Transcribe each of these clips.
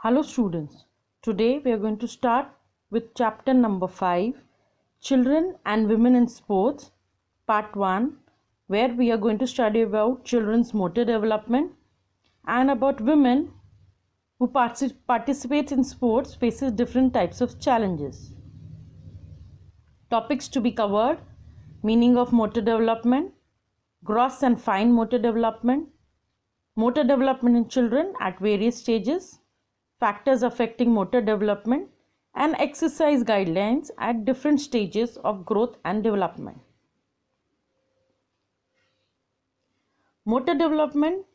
Hello students, today we are going to start with chapter number 5, Children and Women in Sports, part 1, where we are going to study about children's motor development and about women who participate in sports faces different types of challenges. Topics to be covered: meaning of motor development, gross and fine motor development in children at various stages, factors affecting motor development, and exercise guidelines at different stages of growth and development. Motor development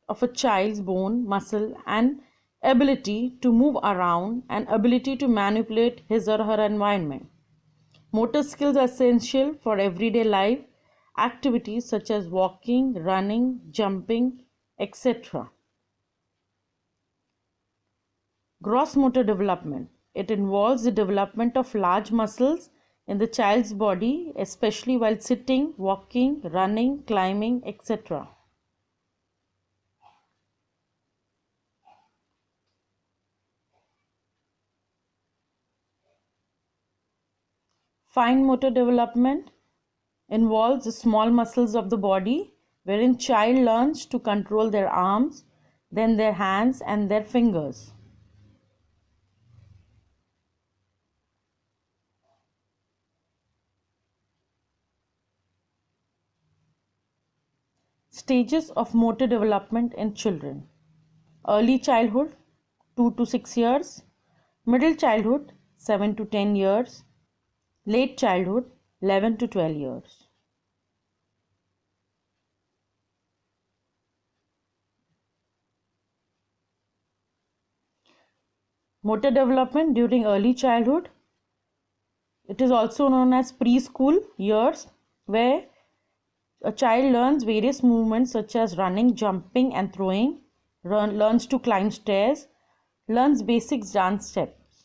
of a child's bone, muscle, and ability to move around and ability to manipulate his or her environment. Motor skills are essential for everyday life activities such as walking, running, jumping, etc. Gross motor development. It involves the development of large muscles in the child's body, especially while sitting, walking, running, climbing, etc. Fine motor development involves the small muscles of the body, wherein child learns to control their arms, then their hands and their fingers. Stages of motor development in children: early childhood 2 to 6 years, middle childhood 7 to 10 years, late childhood 11 to 12 years. Motor development during early childhood. It is also known as preschool years, where a child learns various movements such as running, jumping and throwing, learns to climb stairs, learns basic dance steps.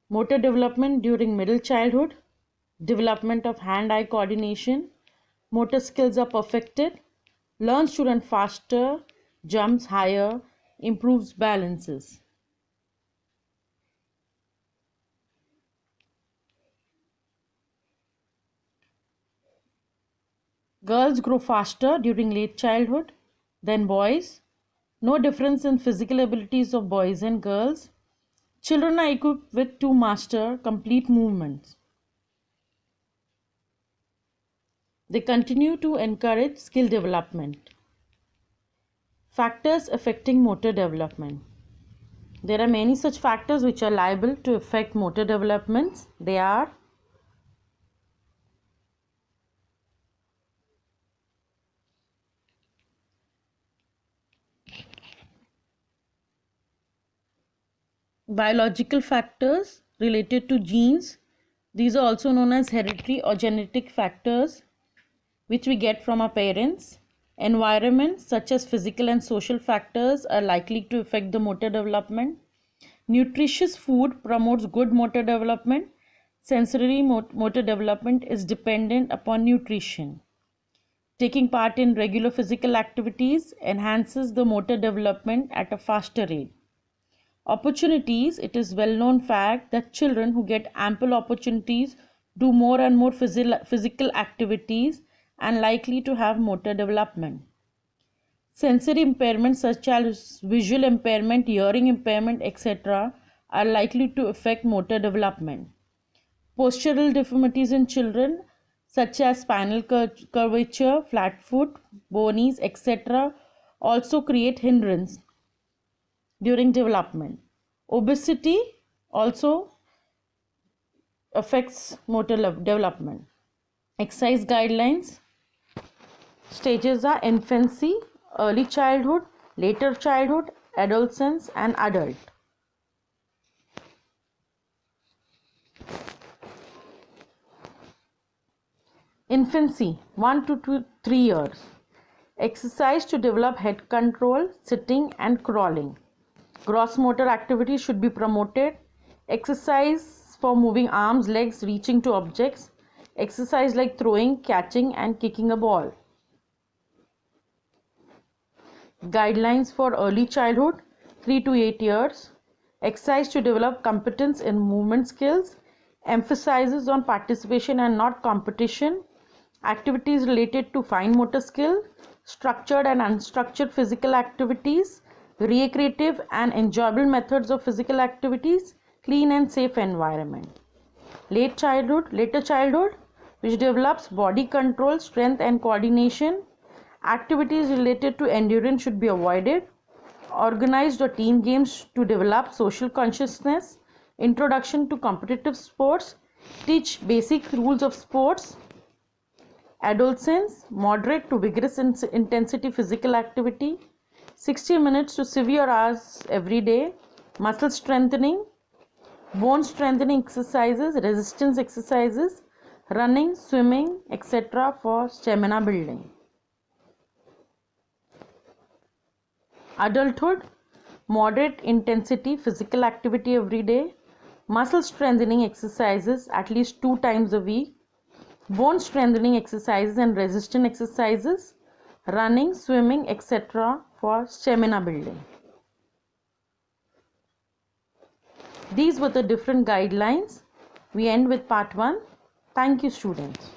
Motor development during middle childhood. Development of hand-eye coordination. Motor skills are perfected. Learns to run faster, jumps higher, improves balances. Girls grow faster during late childhood than boys. No difference in physical abilities of boys and girls. Children are equipped with to master complete movements. They continue to encourage skill development. Factors affecting motor development. There are many such factors which are liable to affect motor developments. They are biological factors related to genes. These are also known as hereditary or genetic factors which we get from our parents. Environment such as physical and social factors are likely to affect the motor development. Nutritious food promotes good motor development. Sensory motor development is dependent upon nutrition. Taking part in regular physical activities enhances the motor development at a faster rate. Opportunities. It is well known fact that children who get ample opportunities do more and more physical activities and likely to have motor development. Sensory impairments such as visual impairment, hearing impairment, etc. are likely to affect motor development. Postural deformities in children such as spinal curvature, flat foot, bonies, etc. also create hindrance during development. Obesity also affects motor development. Exercise guidelines. Stages are infancy, early childhood, later childhood, adolescence and adult. Infancy 1 to 3 years. Exercise to develop head control, sitting and crawling. Gross motor activity should be promoted. Exercise for moving arms, legs, reaching to objects. Exercise like throwing, catching and kicking a ball. Guidelines for early childhood 3 to 8 years. Exercise to develop competence in movement skills. Emphasizes on participation and not competition. Activities related to fine motor skill. Structured and unstructured physical activities. Recreative and enjoyable methods of physical activities. Clean and safe environment. Later childhood, which develops body control, strength and coordination. Activities related to endurance should be avoided. Organized or team games to develop social consciousness. Introduction to competitive sports. Teach basic rules of sports. Adolescence, moderate to vigorous intensity physical activity. 60 minutes to severe hours every day. Muscle strengthening. Bone strengthening exercises, resistance exercises, running, swimming, etc. for stamina building. Adulthood, moderate intensity physical activity every day, muscle strengthening exercises at least 2 times a week, bone strengthening exercises and resistance exercises, running, swimming, etc. for stamina building. These were the different guidelines. We end with part 1. Thank you, students.